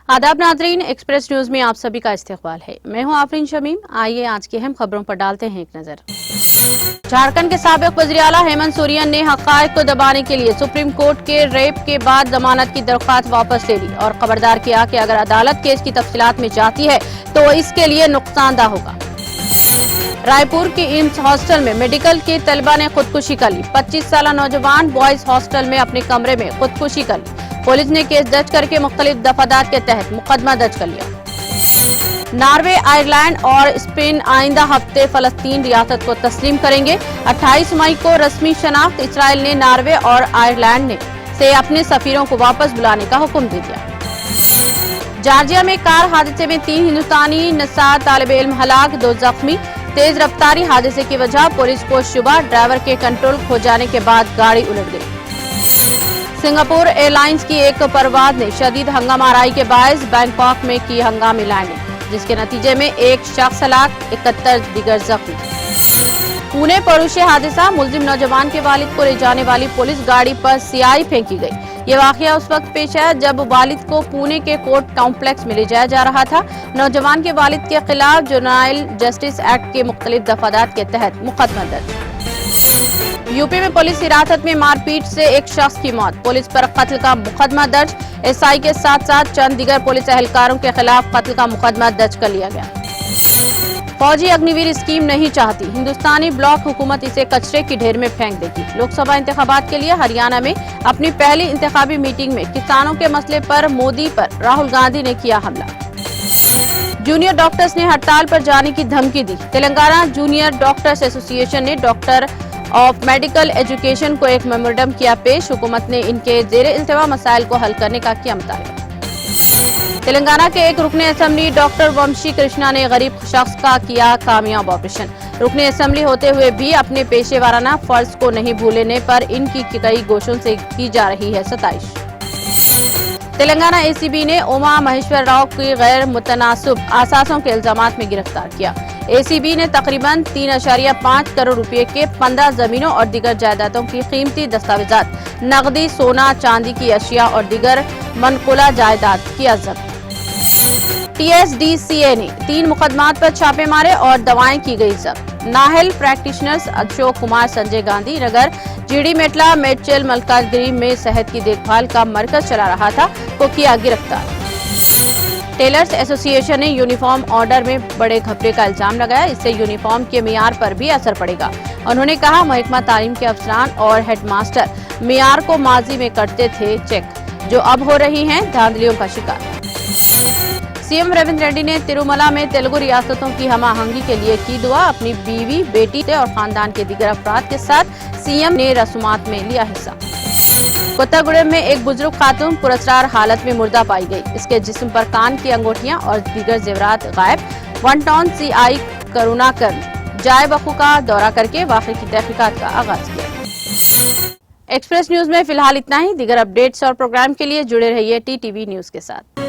आदाब नाज़रीन, express news में आप सभी का इस्तकबाल है। मैं हूं आफरीन शमीम। आइए आज की अहम खबरों पर डालते हैं एक नजर। झारखंड के साबिक वज़ीर आला हेमंत सोरेन ने हक़ाइक़ को दबाने के लिए सुप्रीम कोर्ट के रेप के बाद जमानत की दरख्वास्त वापस ले ली और खबरदार किया कि अगर अदालत केस की तफसीलात में जाती है तो इसके लिए नुकसानदा होगा। रायपुर के एम्स हॉस्टल में मेडिकल के तलबा ने खुदकुशी कर ली। 25 साल नौजवान बॉयज हॉस्टल में अपने कमरे में खुदकुशी कर ली। पुलिस ने केस दर्ज करके मुख्तलिफ दफादार के तहत मुकदमा दर्ज कर लिया। नॉर्वे, आयरलैंड और स्पेन आइंदा हफ्ते फलस्तीन रियासत को तस्लीम करेंगे। 28 मई को रस्मी शनाख्त। इसराइल ने नॉर्वे और आयरलैंड से अपने सफीरों को वापस बुलाने का हुक्म दे दिया। जॉर्जिया में कार हादसे में 3 हिंदुस्तानी नसार तालिब इल्म हलाक, 2 जख्मी। तेज रफ्तारी हादसे की वजह पुलिस को शुबा, ड्राइवर के कंट्रोल खो जाने के बाद गाड़ी उलट गई। सिंगापुर एयरलाइंस की एक परवाज ने शदीद हंगामाराई के बायस बैंकॉक में की हंगामी लैंडिंग, जिसके नतीजे में एक शख्स हलाक, 71 दिगर जख्मी। पुणे पड़ोसी हादसा, मुलजिम नौजवान के वालिद को ले जाने वाली पुलिस गाड़ी पर स्याही फेंकी गई। ये वाकया उस वक्त पेश आया जब वालिद को पुणे के कोर्ट कॉम्प्लेक्स में ले जाया जा रहा था। नौजवान के वालिद के खिलाफ जुवेनाइल जस्टिस एक्ट के मुख्तलिफ दफादार के तहत मुकदमा दर्ज। यूपी में पुलिस हिरासत में मारपीट से एक शख्स की मौत, पुलिस पर कत्ल का मुकदमा दर्ज। एसआई के साथ साथ चंद दिगर पुलिस एहलकारों के खिलाफ कत्ल का मुकदमा दर्ज कर लिया गया। फौजी अग्निवीर स्कीम नहीं चाहती, हिंदुस्तानी ब्लॉक हुकूमत इसे कचरे की ढेर में फेंक देगी। लोकसभा इंतखाबात के लिए हरियाणा में अपनी पहली इंतखाबी मीटिंग में किसानों के मसले पर मोदी पर राहुल गांधी ने किया हमला। जूनियर डॉक्टर्स ने हड़ताल पर जाने की धमकी दी। तेलंगाना जूनियर डॉक्टर्स एसोसिएशन ने डॉक्टर ऑफ मेडिकल एजुकेशन को एक मेमोरेंडम किया पेश। हुकूमत ने इनके जेरे इल्तिवा मसाइल को हल करने का किया मुतालबा। तेलंगाना के एक रुकने असेंबली डॉक्टर वंशी कृष्णा ने गरीब शख्स का किया कामयाब ऑपरेशन। रुकने असेंबली होते हुए भी अपने पेशेवाराना फर्ज को नहीं भूलने पर इनकी कई गोशों से की जा रही है सताइश। तेलंगाना एसीबी ने उमा महेश्वर राव की गैर मुतनासिब आसासों के इल्जामात में गिरफ्तार किया। एसीबी ने तकरीबन 3.5 करोड़ रुपए के 15 जमीनों और दीगर जायदादों की कीमती दस्तावेजात, नकदी, सोना, चांदी की अशिया और दीगर मनकुला जायदाद किया जब्त। टीएसडीसीए ने 3 मुकदमात पर छापे मारे और दवाएं की गई जब्त। Nahal practitioners Ashok Kumar Sanjay Gandhi Nagar GD मेटला Medchal Malkajgiri में सेहत की देखभाल का मरकज चला रहा था को किया गिरफ्तार। टेलर्स एसोसिएशन ने यूनिफॉर्म ऑर्डर में बड़े घपले का इल्जाम लगाया, इससे यूनिफॉर्म के मियार पर भी असर पड़ेगा। उन्होंने कहा महकमा तालीम के अफसरान और हेडमास्टर मियार को माजी में करते थे चेक, जो अब हो रही हैं धांधलियों का शिकार। सीएम रेवंत रेड्डी ने तिरुमला में तेलुगु रियासतों की हम-आहंगी के लिए की दुआ। अपनी बीवी, बेटी और खानदान के दीगर अफराद के साथ सीएम ने रस्मात में लिया हिस्सा। कोत्तागुडेम में एक बुजुर्ग खातून पुरस्कार हालत में मुर्दा पाई गई। इसके जिस्म पर कान की अंगूठियां और दीगर जेवरात गायब। 1 टाउन सीआई करुणाकर जाए बखू का दौरा करके वाक़े की तहकीकात का आगाज किया। एक्सप्रेस न्यूज में फिलहाल इतना ही। दीगर अपडेट्स और प्रोग्राम के लिए जुड़े रहिए टीटीवी न्यूज के साथ।